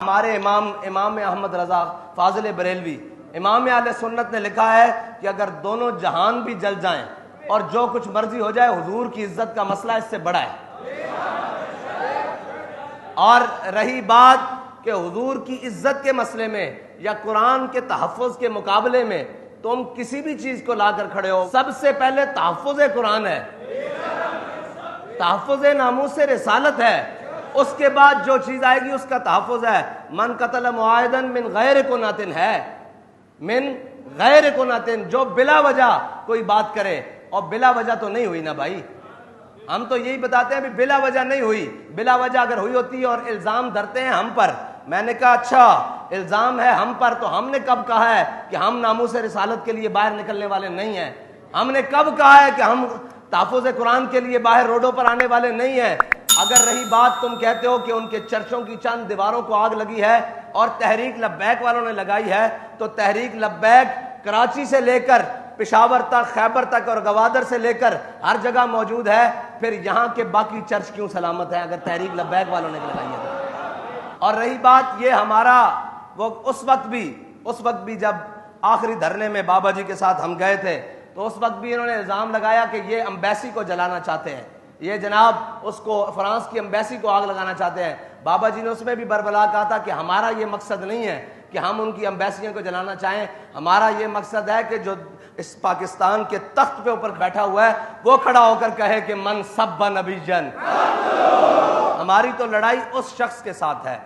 ہمارے امام احمد رضا فاضل بریلوی امام اہل سنت نے لکھا ہے کہ اگر دونوں جہان بھی جل جائیں اور جو کچھ مرضی ہو جائے، حضور کی عزت کا مسئلہ اس سے بڑا ہے۔ اور رہی بات کہ حضور کی عزت کے مسئلے میں یا قرآن کے تحفظ کے مقابلے میں تم کسی بھی چیز کو لا کر کھڑے ہو، سب سے پہلے تحفظ قرآن ہے، تحفظ ناموس رسالت ہے، اس کے بعد جو چیز آئے گی اس کا تحفظ ہے۔ من قتل معاہدا من غیر کنات ہے، من غیر کنات، جو بلا وجہ کوئی بات کرے، اور بلا وجہ تو نہیں ہوئی نا بھائی، ہم تو یہی بتاتے ہیں بھی بلا وجہ نہیں ہوئی، بلا وجہ اگر ہوئی ہوتی اور الزام دھرتے ہیں ہم پر۔ میں نے کہا اچھا الزام ہے ہم پر، تو ہم نے کب کہا ہے کہ ہم ناموس رسالت کے لیے باہر نکلنے والے نہیں ہیں؟ ہم نے کب کہا ہے کہ ہم تحفظ قرآن کے لیے باہر روڈوں پر آنے والے نہیں ہیں؟ اگر رہی بات تم کہتے ہو کہ ان کے چرچوں کی چند دیواروں کو آگ لگی ہے اور تحریک لبیک والوں نے لگائی ہے، تو تحریک لبیک کراچی سے لے کر پشاور تک، خیبر تک اور گوادر سے لے کر ہر جگہ موجود ہے، پھر یہاں کے باقی چرچ کیوں سلامت ہیں اگر تحریک لبیک والوں نے لگائی ہے؟ اور رہی بات یہ ہمارا، وہ اس وقت بھی جب آخری دھرنے میں بابا جی کے ساتھ ہم گئے تھے، تو اس وقت بھی انہوں نے الزام لگایا کہ یہ امبیسی کو جلانا چاہتے ہیں، یہ جناب اس کو فرانس کی امبیسی کو آگ لگانا چاہتے ہیں۔ بابا جی نے اس میں بھی بربلا کہا تھا کہ ہمارا یہ مقصد نہیں ہے کہ ہم ان کی امبیسیوں کو جلانا چاہیں، ہمارا یہ مقصد ہے کہ جو اس پاکستان کے تخت پہ اوپر بیٹھا ہوا ہے وہ کھڑا ہو کر کہے کہ من سب نبی جن۔ ہماری تو لڑائی اس شخص کے ساتھ ہے،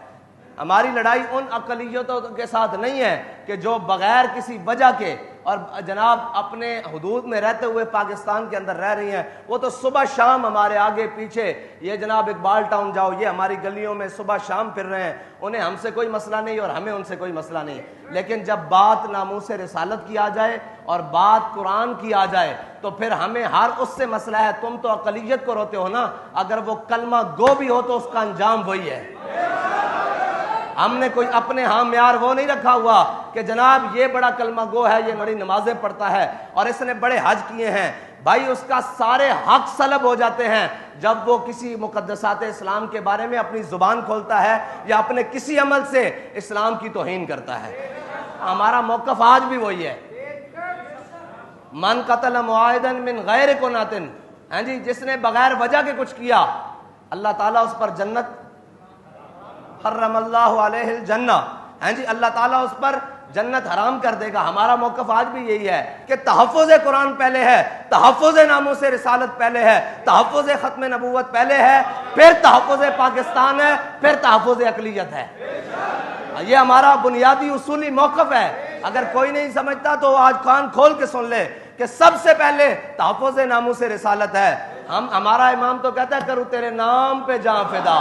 ہماری لڑائی ان اقلیتوں کے ساتھ نہیں ہے کہ جو بغیر کسی وجہ کے اور جناب اپنے حدود میں رہتے ہوئے پاکستان کے اندر رہ رہی ہیں۔ وہ تو صبح شام ہمارے آگے پیچھے، یہ جناب اقبال ٹاؤن جاؤ، یہ ہماری گلیوں میں صبح شام پھر رہے ہیں، انہیں ہم سے کوئی مسئلہ نہیں اور ہمیں ان سے کوئی مسئلہ نہیں۔ لیکن جب بات ناموس رسالت کی آ جائے اور بات قرآن کی آ جائے تو پھر ہمیں ہر اس سے مسئلہ ہے۔ تم تو اقلیت کو روتے ہو نا، اگر وہ کلمہ گو بھی ہو تو اس کا انجام وہی ہے۔ ہم نے کوئی اپنے ہاں معیار وہ نہیں رکھا ہوا کہ جناب یہ بڑا کلمہ گو ہے، یہ بڑی نمازیں پڑھتا ہے اور اس نے بڑے حج کیے ہیں۔ بھائی اس کا سارے حق سلب ہو جاتے ہیں جب وہ کسی مقدسات اسلام کے بارے میں اپنی زبان کھولتا ہے یا اپنے کسی عمل سے اسلام کی توہین کرتا ہے۔ ہمارا موقف آج بھی وہی ہے، من قتل معاہدا من غیر کنات، ہاں جی، جس نے بغیر وجہ کے کچھ کیا اللہ تعالیٰ اس پر جنت، حرم اللہ علیہ الجنہ، ہاں جی، اللہ تعالیٰ اس پر جنت حرام کر دے گا۔ ہمارا موقف آج بھی یہی ہے کہ تحفظ قرآن پہلے ہے، تحفظ ناموس رسالت پہلے ہے، تحفظ ختم نبوت پہلے ہے، پھر تحفظ پاکستان ہے، پھر تحفظ اقلیت ہے۔ یہ ہمارا بنیادی اصولی موقف ہے۔ اگر کوئی نہیں سمجھتا تو آج کان کھول کے سن لے کہ سب سے پہلے تحفظ ناموس رسالت ہے۔ ہمارا امام تو کہتا ہے کروں تیرے نام پہ جاں فدا،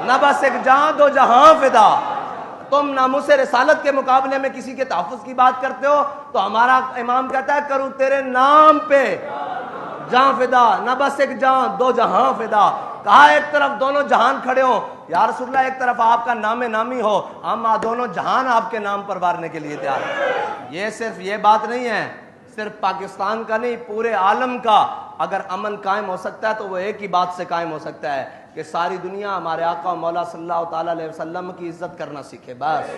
نہ بس ایک جاں دو جہاں فدا۔ تم ناموس رسالت کے مقابلے میں کسی کے تحفظ کی بات کرتے ہو تو ہمارا امام کہتا ہے کروں تیرے نام پہ جاں فدا، نہ بس ایک جاں دو جہاں فدا۔ کہا ایک طرف دونوں جہان کھڑے ہو یا رسول اللہ، ایک طرف آپ کا نام نامی ہو، ہم دونوں جہان آپ کے نام پر وارنے کے لیے تیار ہیں۔ یہ صرف یہ بات نہیں ہے، صرف پاکستان کا نہیں، پورے عالم کا اگر امن قائم ہو سکتا ہے تو وہ ایک ہی بات سے قائم ہو سکتا ہے کہ ساری دنیا ہمارے آقا مولا صلی اللہ تعالیٰ علیہ وسلم کی عزت کرنا سیکھے۔ بس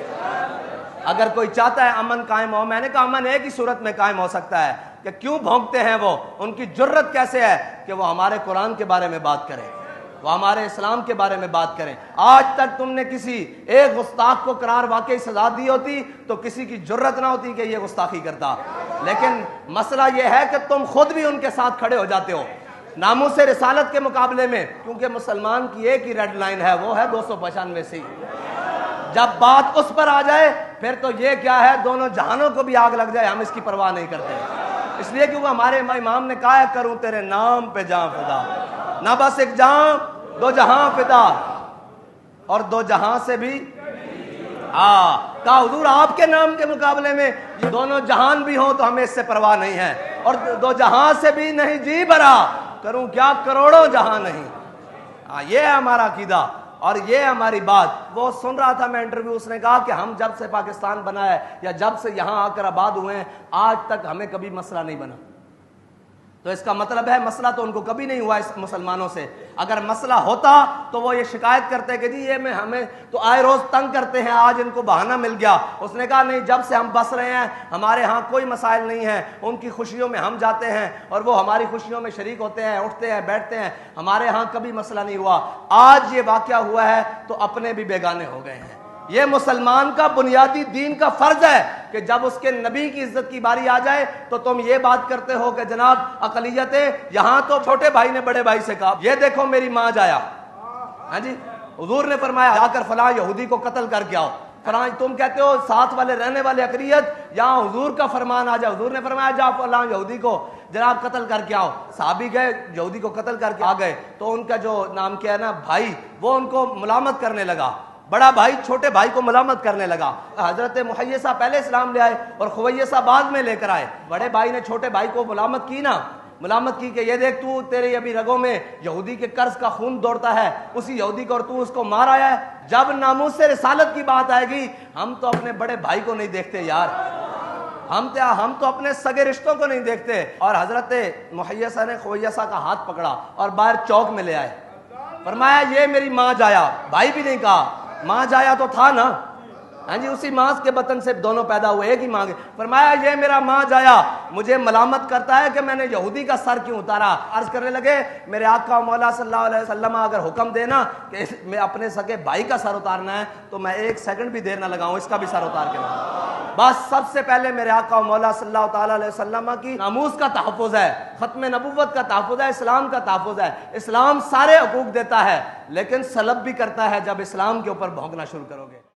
اگر کوئی چاہتا ہے امن قائم ہو، میں نے کہا امن ایک ہی صورت میں قائم ہو سکتا ہے کہ کیوں بھونکتے ہیں وہ، ان کی جرت کیسے ہے کہ وہ ہمارے قرآن کے بارے میں بات کریں، وہ ہمارے اسلام کے بارے میں بات کریں۔ آج تک تم نے کسی ایک گستاخ کو قرار واقعی سزا دی ہوتی تو کسی کی جرت نہ ہوتی کہ یہ گستاخی کرتا، لیکن مسئلہ یہ ہے کہ تم خود بھی ان کے ساتھ کھڑے ہو جاتے ہو ناموس رسالت کے مقابلے میں، کیونکہ مسلمان کی ایک ہی ریڈ لائن ہے، وہ ہے 295 سی۔ جب بات اس پر آ جائے پھر تو یہ کیا ہے، دونوں جہانوں کو بھی آگ لگ جائے ہم اس کی پرواہ نہیں کرتے، اس لیے کیونکہ ہمارے امام نے کہا ہے کروں تیرے نام پہ جاں فدا، نہ بس ایک جاں دو جہاں فدا، اور دو جہاں سے بھی کہا حضور آپ کے نام کے مقابلے میں یہ دونوں جہان بھی ہوں تو ہمیں اس سے پرواہ نہیں ہے، اور دو جہاں سے بھی نہیں جی بھرا، کروں کیا کروڑوں جہاں نہیں۔ یہ ہے ہمارا عقیدہ اور یہ ہماری بات۔ وہ سن رہا تھا میں انٹرویو، اس نے کہا کہ ہم جب سے پاکستان بنا ہے یا جب سے یہاں آ کر آباد ہوئے ہیں آج تک ہمیں کبھی مسئلہ نہیں بنا، تو اس کا مطلب ہے مسئلہ تو ان کو کبھی نہیں ہوا اس مسلمانوں سے. اگر مسئلہ ہوتا تو وہ یہ شکایت کرتے کہ جی یہ ہمیں تو آئے روز تنگ کرتے ہیں, آج ان کو بہانہ مل گیا. اس نے کہا نہیں, جب سے ہم بس رہے ہیں ہمارے ہاں کوئی مسائل نہیں ہیں, ان کی خوشیوں میں ہم جاتے ہیں اور وہ ہماری خوشیوں میں شریک ہوتے ہیں, اٹھتے ہیں بیٹھتے ہیں, ہمارے ہاں کبھی مسئلہ نہیں ہوا. آج یہ واقعہ ہوا ہے تو اپنے بھی بیگانے ہو گئے ہیں. یہ مسلمان کا بنیادی دین کا فرض ہے کہ جب اس کے نبی کی عزت کی باری آ جائے تو تم یہ بات کرتے ہو کہ جناب اقلیتیں, یہاں تو چھوٹے بھائی نے بڑے بھائی سے کہا یہ دیکھو میری ماں جایا, ہاں جی حضور نے فرمایا جا کر فلاں یہودی کو قتل کر کے آؤ. فلاں تم کہتے ہو ساتھ والے رہنے والے اقلیت, یہاں حضور کا فرمان آ جائے. حضور نے فرمایا جا فلاں یہودی کو جناب قتل کر کے آؤ. صحابی گئے, یہودی کو قتل کر کے آ گئے تو ان کا جو نام کیا ہے نا بھائی, وہ ان کو ملامت کرنے لگا. بڑا بھائی چھوٹے بھائی کو ملامت کرنے لگا. حضرت محیصہ پہلے اسلام لے آئے اور خویصہ بعد میں لے کر آئے. بڑے بھائی نے چھوٹے بھائی کو ملامت کی نا, ملامت کی کہ یہ دیکھ تو تیرے ابھی رگوں میں یہودی کے قرض کا خون دوڑتا ہے, اسی یہودی کو, اور تو اس کو مار آیا ہے. جب ناموس سے رسالت کی بات آئے گی ہم تو اپنے بڑے بھائی کو نہیں دیکھتے یار, ہم تو اپنے سگے رشتوں کو نہیں دیکھتے. اور حضرت محیصہ نے خویصہ کا ہاتھ پکڑا اور باہر چوک میں لے آئے. فرمایا یہ میری ماں جایا. بھائی بھی نہیں کہا, ماں جایا تو تھا نا, ہاں جی اسی ماں کے بطن سے دونوں پیدا ہوئے, ایک ہی ماں کے. فرمایا یہ میرا ماں جایا مجھے ملامت کرتا ہے کہ میں نے یہودی کا سر کیوں اتارا. عرض کرنے لگے میرے آقا مولا صلی اللہ علیہ وسلم اگر حکم دینا کہ میں اپنے سگے بھائی کا سر اتارنا ہے تو میں ایک سیکنڈ بھی دیر نہ لگاؤں, اس کا بھی سر اتار کے لاؤں. بس سب سے پہلے میرے آقا مولا صلی اللہ تعالیٰ علیہ وسلم کی ناموس کا تحفظ ہے, ختم نبوت کا تحفظ ہے, اسلام کا تحفظ ہے. اسلام سارے حقوق دیتا ہے لیکن سلب بھی کرتا ہے جب اسلام کے اوپر بھونکنا شروع کرو گے.